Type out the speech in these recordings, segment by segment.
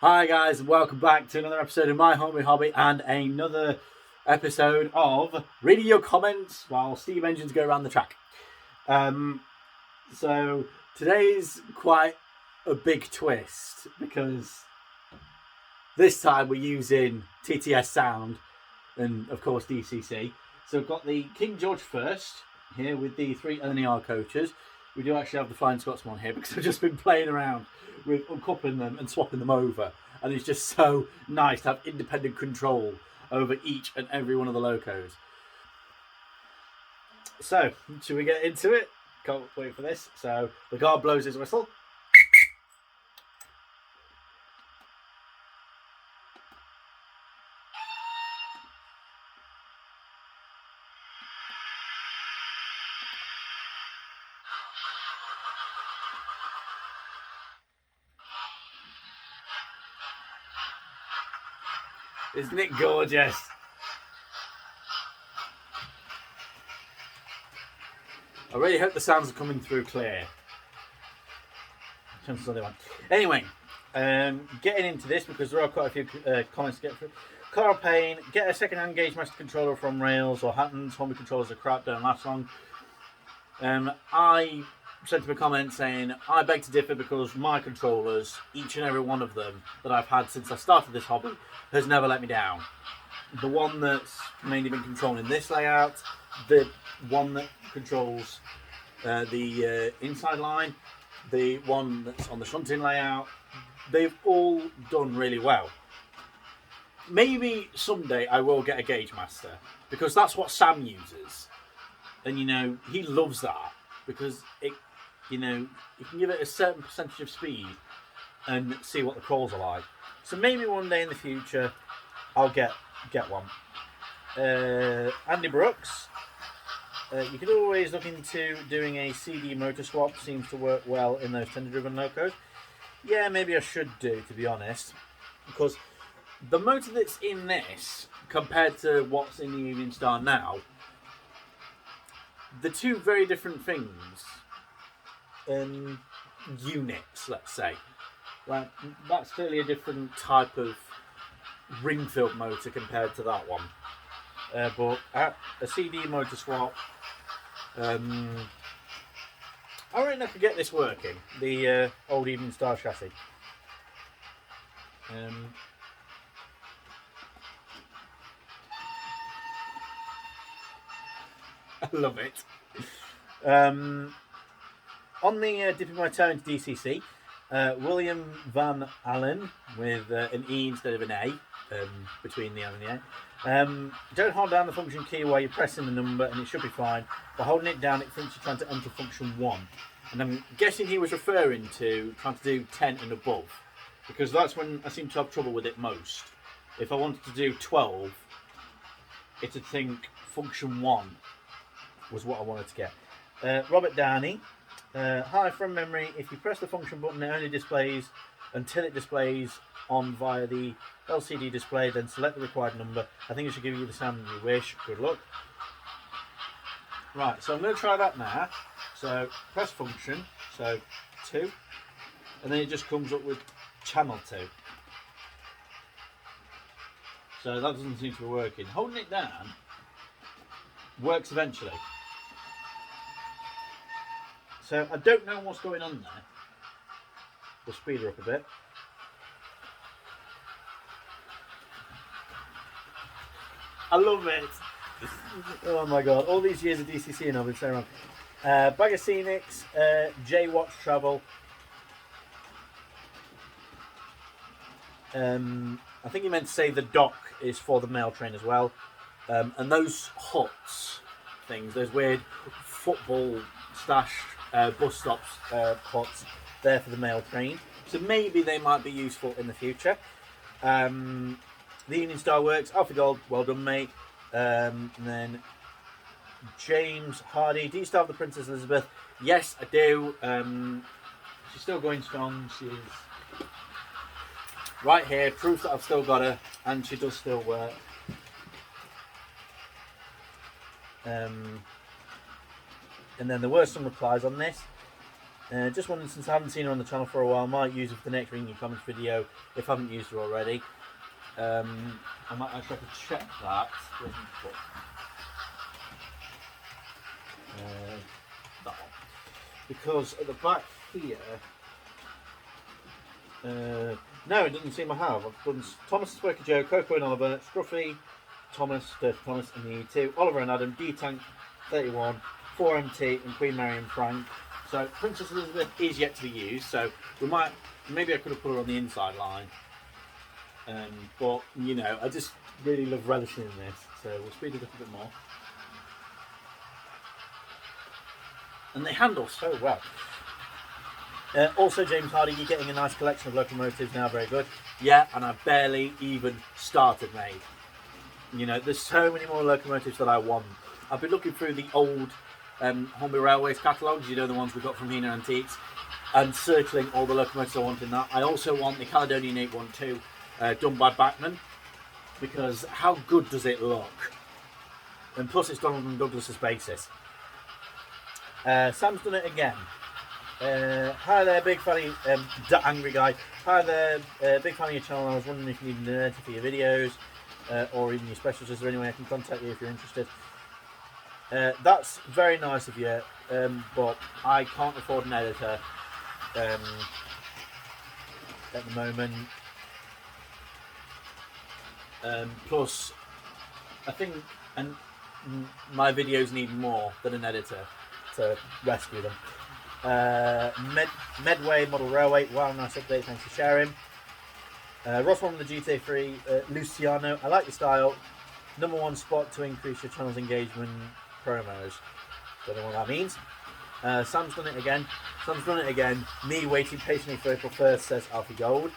Hi guys, and welcome back to another episode of My Hornby Hobby and another episode of reading your comments while steam engines go around the track. So today's quite a big twist because this time we're using TTS sound and of course DCC. So we've got the King George first here with the three LNER coaches. We do actually have the Flying Scotsman here because I've just been playing around with uncoupling them and swapping them over, and it's just so nice to have independent control over each and every one of the locos. So, should we get into it? Can't wait for this. So, the guard blows his whistle. Isn't it gorgeous? I really hope the sounds are coming through clear. Chances are they won't. Anyway, getting into this because there are quite a few comments to get through. Carl Payne, get a second-hand Gauge Master controller from Rails or Hatton's. Hornby controllers are crap, don't last long. I sent him a comment saying, I beg to differ because my controllers, each and every one of them that I've had since I started this hobby, has never let me down. The one that's mainly been controlling this layout, the one that controls the inside line, the one that's on the shunting layout, they've all done really well. Maybe someday I will get a Gauge Master because that's what Sam uses. And he loves that because you can give it a certain percentage of speed and see what the calls are like. So maybe one day in the future I'll get one. Andy Brooks, you could always look into doing a CD motor swap. Seems to work well in those tender-driven locos. Yeah, maybe I should do, to be honest, because the motor that's in this compared to what's in the Union Star now, the two very different things. Units, let's say. Like, that's clearly a different type of ring-filled motor compared to that one. But at a CD motor swap, I reckon I could get this working. The old Evening Star chassis. I love it. On the dipping my toe into DCC, William Van Allen with an E instead of an A between the L and the A. Don't hold down the function key while you're pressing the number and it should be fine. But holding it down, it thinks you're trying to enter function 1. And I'm guessing he was referring to trying to do 10 and above, because that's when I seem to have trouble with it most. If I wanted to do 12, it'd think function 1 was what I wanted to get. Robert Downey. Hi, from memory, if you press the function button, it only displays until it displays on via the LCD display, then select the required number. I think it should give you the sound you wish. Good luck. Right, so I'm going to try that now. So press function, so 2, and then it just comes up with channel 2. So that doesn't seem to be working. Holding it down works eventually. So I don't know what's going on there. We'll speed her up a bit. I love it. Oh my god, all these years of DCC and I've been saying around. Bag of Scenics, J-Watch Travel. I think you meant to say the dock is for the mail train as well. And those huts things, those weird football stash bus stops huts there for the mail train. So maybe they might be useful in the future. The Union Star works. Alfie Gold, well done, mate. And then James Hardy, do you still have the Princess Elizabeth? Yes, I do. She's still going strong. She's right here, proof that I've still got her, and she does still work. And then there were some replies on this. Just wondering, since I haven't seen her on the channel for a while, might use her for the next Reading Your Comments video if I haven't used her already. I might actually have to check that. Where's my book? That one. Because at the back here, no, it doesn't seem I have. I've done Thomas, Squirky Joe, Coco and Oliver, Scruffy, Thomas, Dirty Thomas, and the E2, Oliver and Adam, D-Tank 31, 4MT, and Queen Mary and Frank. So Princess Elizabeth is yet to be used, so we might, maybe I could have put her on the inside line. But, you know, I just really love relishing in this, so we'll speed it up a bit more. And they handle so well. Also, James Hardy, you're getting a nice collection of locomotives now, very good. Yeah, and I've barely even started, mate. You know, there's so many more locomotives that I want. I've been looking through the old Hornby Railways catalogues, you know, the ones we got from Hina Antiques, and circling all the locomotives I want in that. I also want the Caledonian 812 done by Bachmann, because how good does it look? And plus it's Donald and Douglas's basis. Sam's done it again. Hi there, big fan of that angry guy. Hi there, big fan of your channel. I was wondering if you need an editor for your videos or even your specials. Is there any way I can contact you if you're interested? That's very nice of you, but I can't afford an editor at the moment. Plus, I think my videos need more than an editor to rescue them. Medway Model Railway, wow, nice update, thanks for sharing. Ross from the GTA3, Luciano, I like your style. #1 spot to increase your channel's engagement promos. Don't know what that means. Sam's done it again. Sam's done it again. Me waiting patiently for April 1st, says Alfie Gold.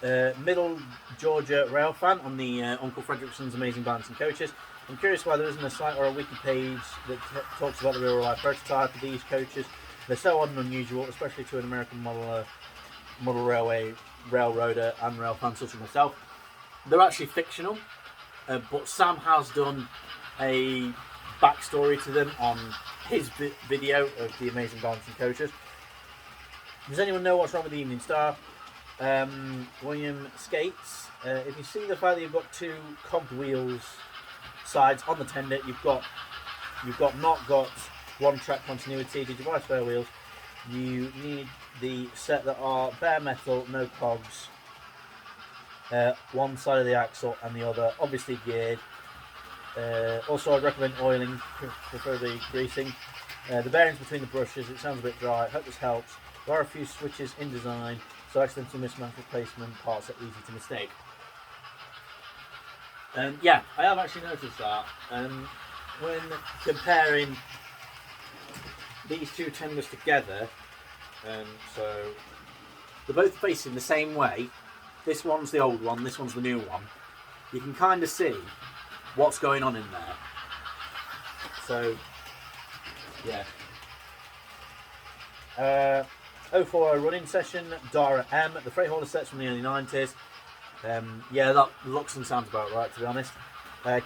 Middle Georgia rail fan on the Uncle Fredrickson's Amazing Balancing Coaches. I'm curious why there isn't a site or a wiki page that talks about the real life prototype of these coaches. They're so odd and unusual, especially to an American model railway railroader and rail fan such as myself. They're actually fictional, but Sam has done a backstory to them on his video of the Amazing Balancing Coaches. Does anyone know what's wrong with the Evening Star? William Skates, if you see the fact that you've got two cogged wheels sides on the tender, you've not got one track continuity. Did you buy spare wheels? You need the set that are bare metal, no cogs, one side of the axle and the other obviously geared. Also, I'd recommend oiling, preferably greasing. The bearings between the brushes, it sounds a bit dry. Hope this helps. There are a few switches in design, so accidental mismatch replacement parts are easy to mistake. Yeah, I have actually noticed that. When comparing these two tenders together, so they're both facing the same way. This one's the old one, this one's the new one. You can kind of see what's going on in there. So, yeah. 040 running session, Dara M. The freight hauler sets from the early 90s. Yeah, that looks and sounds about right, to be honest.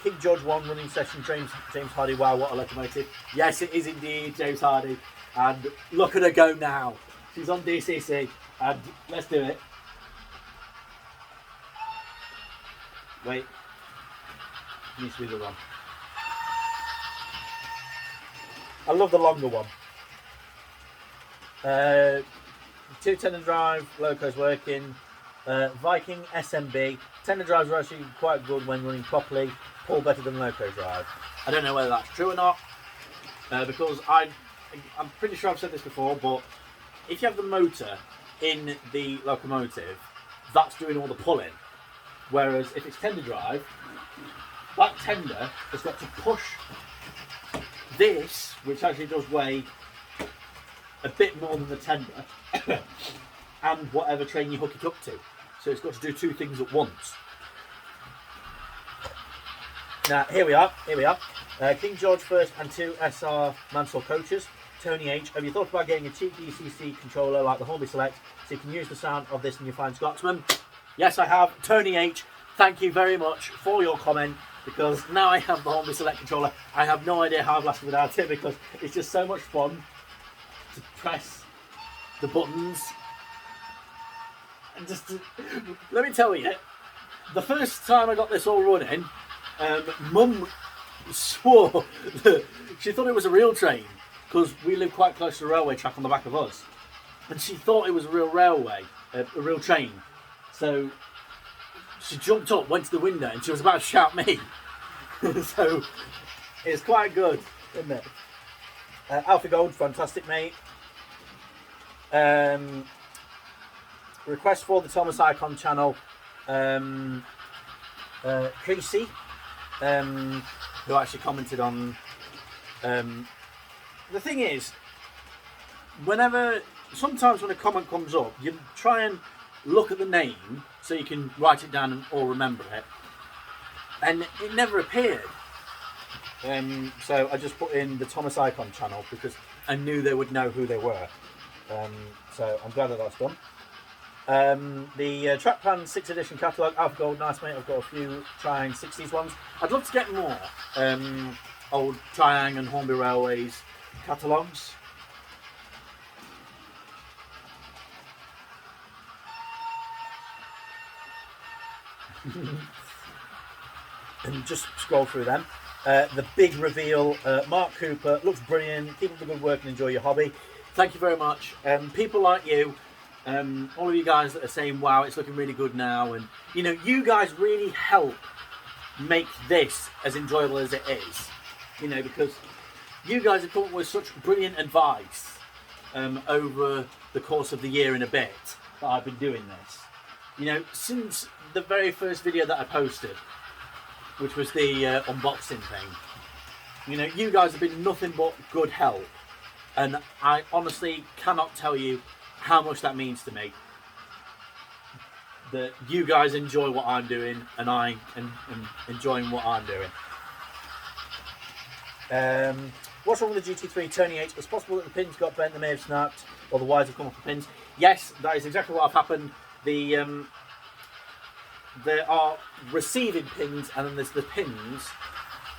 King George 1 running session, James Hardy. Wow, what a locomotive. Yes, it is indeed James Hardy. And look at her go now. She's on DCC. And let's do it. Wait. Needs to be the one. I love the longer one. 2 tender drive, locos working. Viking SMB. Tender drives are actually quite good when running properly. Pull better than loco drive. I don't know whether that's true or not, because I'm pretty sure I've said this before, but if you have the motor in the locomotive, that's doing all the pulling. Whereas if it's tender drive, that tender has got to push this, which actually does weigh a bit more than the tender, and whatever train you hook it up to. So it's got to do two things at once. Now, here we are. King George 1st and 2 SR Mansell coaches. Tony H. Have you thought about getting a cheap DCC controller like the Hornby Select so you can use the sound of this in your fine Scotsman? Yes, I have. Tony H. thank you very much for your comment, because now I have the Hornby Select controller. I have no idea how I've lasted without it, because it's just so much fun to press the buttons. And just let me tell you, the first time I got this all running, Mum swore that she thought it was a real train, because we live quite close to the railway track on the back of us, and she thought it was a real railway, a real train. So she jumped up, went to the window, and she was about to shout me. So it's quite good, isn't it? Alfie Gold, fantastic, mate. Request for the Thomas Icon channel. Creasy, who actually commented on. The thing is, sometimes when a comment comes up, you try and look at the name so you can write it down or remember it, and it never appeared. So I just put in the Thomas Icon channel because I knew they would know who they were. So I'm glad that that's done. The Trackpan 6th edition catalogue, Alpha Gold, nice mate. I've got a few Triang 60s ones. I'd love to get more old Triang and Hornby Railways catalogues. And just scroll through them. The big reveal, Mark Cooper, looks brilliant. Keep up the good work and enjoy your hobby. Thank you very much. People like you, all of you guys that are saying, wow, it's looking really good now, and you know, you guys really help make this as enjoyable as it is, you know, because you guys have come up with such brilliant advice over the course of the year and a bit that I've been doing this. You know, since the very first video that I posted, which was the unboxing thing, you know, you guys have been nothing but good help, and I honestly cannot tell you how much that means to me, that you guys enjoy what I'm doing and I am enjoying what I'm doing. What's wrong with the GT3 Tony 8? It's possible that the pins got bent, they may have snapped, or the wires have come off the pins. Yes, that is exactly what have happened. There are receiving pins, and then there's the pins,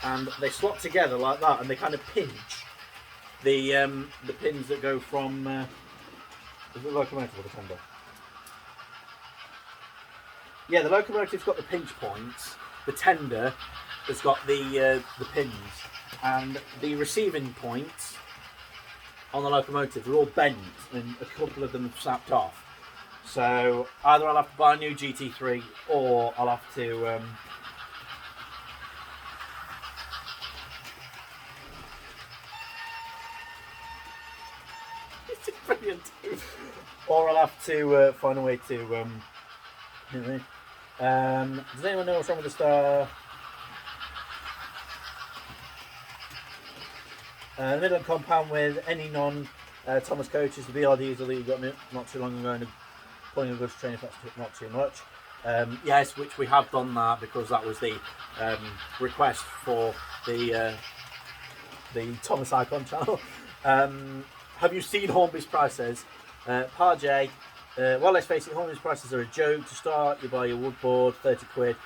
and they slot together like that, and they kind of pinch the pins that go from is it the locomotive or the tender? Yeah, the locomotive's got the pinch points. The tender has got the pins, and the receiving points on the locomotive are all bent, and a couple of them have snapped off. So either I'll have to buy a new GT3, or I'll have to it's brilliant. Or I'll have to find a way to does anyone know what's wrong with the Star? The Midland compound with any non-Thomas coaches, the BRDs that you got not too long ago, and pulling a goods train if that's not too much. Yes, which we have done that, because that was the request for the Thomas Icon channel. Have you seen Hornby's prices? Par J, well, let's face it, Hornby's prices are a joke. To start, you buy your wood board, 30 quid,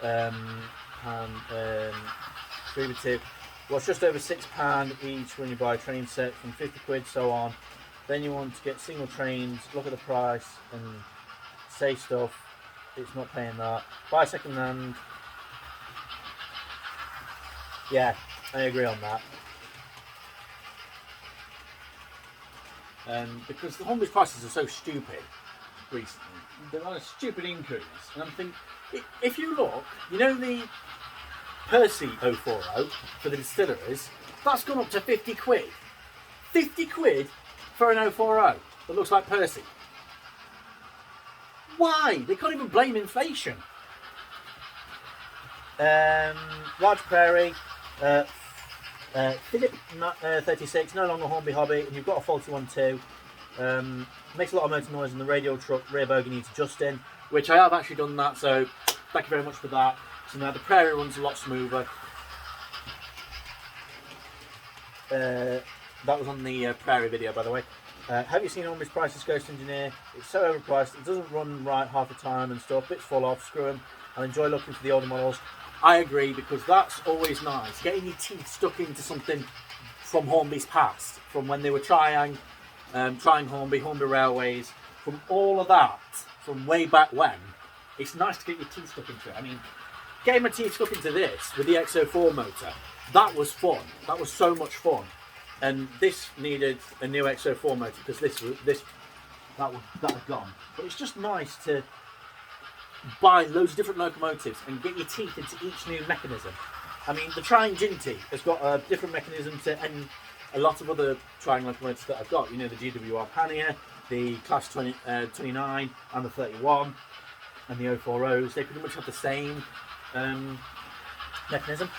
and 3 with 2. Well, it's just over £6 each when you buy a train set, from 50 quid, so on. Then you want to get single trains, look at the price and say stuff, it's not paying that. Buy second hand. Yeah, I agree on that. Because the Hornby's prices are so stupid recently. They're on a stupid increase. And I'm thinking, if you look, you know the Percy 040 for the distilleries, that's gone up to 50 quid. 50 quid for an 040 that looks like Percy. Why? They can't even blame inflation. Large Prairie, Philip 36, no longer Hornby hobby, and you've got a faulty one too. Makes a lot of motor noise in the radial truck, rear bogie needs adjusting, which I have actually done that, so thank you very much for that. So now the Prairie runs a lot smoother. That was on the Prairie video, by the way. Have you seen Hornby's Prices Ghost Engineer? It's so overpriced, it doesn't run right half the time and stuff, bits fall off, screw them. I'll enjoy looking for the older models. I agree, because that's always nice, getting your teeth stuck into something from Hornby's past, from when they were trying Hornby Railways, from all of that, from way back when. It's nice to get your teeth stuck into it. I mean, getting my teeth stuck into this with the XO4 motor, that was fun. That was so much fun. And this needed a new XO4 motor, because that had gone. But it's just nice to buy loads of different locomotives and get your teeth into each new mechanism. I mean, the Trying Ginty has got a different mechanism to a lot of other Trying locomotives that I've got. You know, the GWR Panier, the Class 29 and the 31 and the 040s. They pretty much have the same mechanism.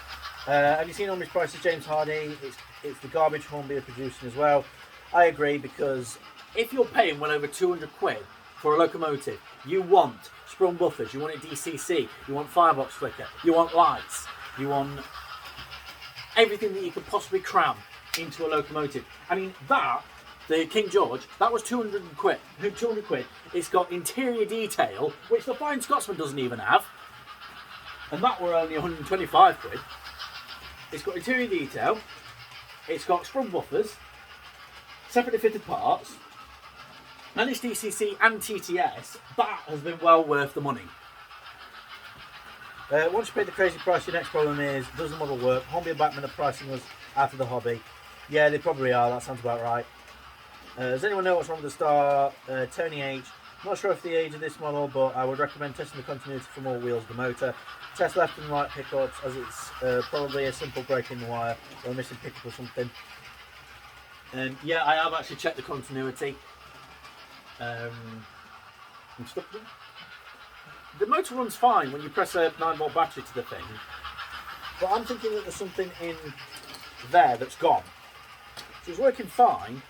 Have you seen Hornby's prices, James Hardy? It's the garbage Hornby are producing as well. I agree, because if you're paying well over 200 quid for a locomotive, you want sprung buffers, you want it DCC, you want firebox flicker, you want lights, you want everything that you could possibly cram into a locomotive. I mean, the King George, that was 200 quid. It's got interior detail, which the Flying Scotsman doesn't even have. And that were only 125 quid. It's got interior detail. It's got sprung buffers, separately fitted parts, and it's DCC and TTS. That has been well worth the money. Once you pay the crazy price, your next problem is, does the model work? Hornby and Bachmann are pricing us out of the hobby. Yeah, they probably are. That sounds about right. Does anyone know what's wrong with the Star? Tony H. Not sure of the age of this model, but I would recommend testing the continuity from all wheels of the motor. Test left and right pickups, as it's probably a simple break in the wire or a missing pickup or something. Yeah, I have actually checked the continuity. I'm stuck. The motor runs fine when you press a 9-volt battery to the thing, but I'm thinking that there's something in there that's gone. So it's working fine,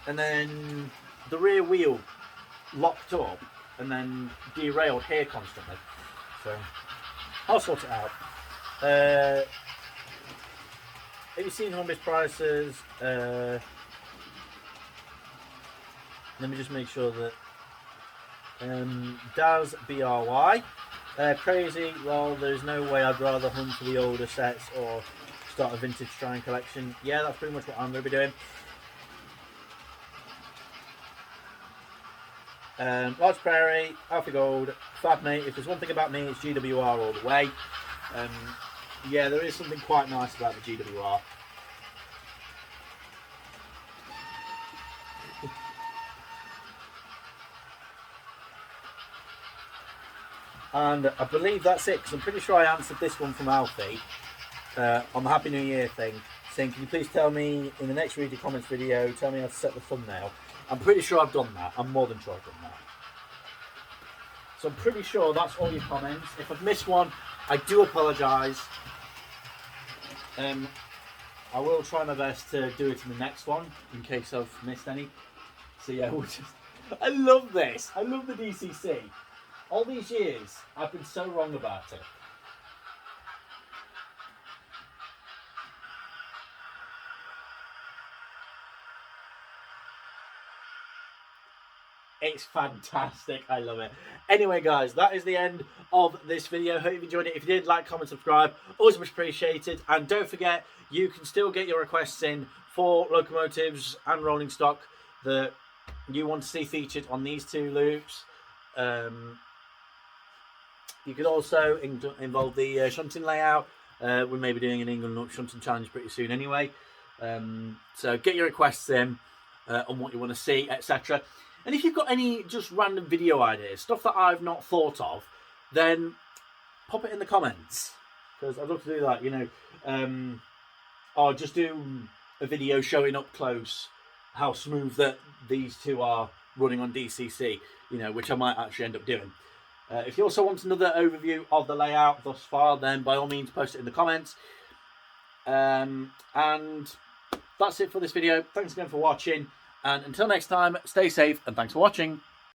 and then the rear wheel locked up and then derailed here constantly. So I'll sort it out. Have you seen Hornby's prices? Let me just make sure that Daz BRY. Crazy. Well, there's no way I'd rather hunt for the older sets or start a vintage Trying collection. Yeah, that's pretty much what I'm going to be doing. Large Prairie, Alpha Gold, Fab Mate. If there's one thing about me, it's GWR all the way. Yeah, there is something quite nice about the GWR. And I believe that's it, because I'm pretty sure I answered this one from Alfie on the Happy New Year thing, saying, can you please tell me in the next read your comments video, tell me how to set the thumbnail. I'm pretty sure I've done that. I'm more than sure I've done that. So I'm pretty sure that's all your comments. If I've missed one, I do apologise. I will try my best to do it in the next one, in case I've missed any. So yeah, I love this. I love the DCC. All these years, I've been so wrong about it. It's fantastic. I love it. Anyway, guys, that is the end of this video. Hope you enjoyed it. If you did, like, comment, subscribe. Always much appreciated. And don't forget, you can still get your requests in for locomotives and rolling stock that you want to see featured on these two loops. You could also involve the shunting layout. We may be doing an England shunting challenge pretty soon anyway. So get your requests in on what you want to see, etc. And if you've got any just random video ideas, stuff that I've not thought of, then pop it in the comments, because I'd love to do that, you know. Or just do a video showing up close how smooth that these two are running on DCC, you know, which I might actually end up doing. If you also want another overview of the layout thus far, then by all means post it in the comments. And that's it for this video. Thanks again for watching. And until next time, stay safe and thanks for watching.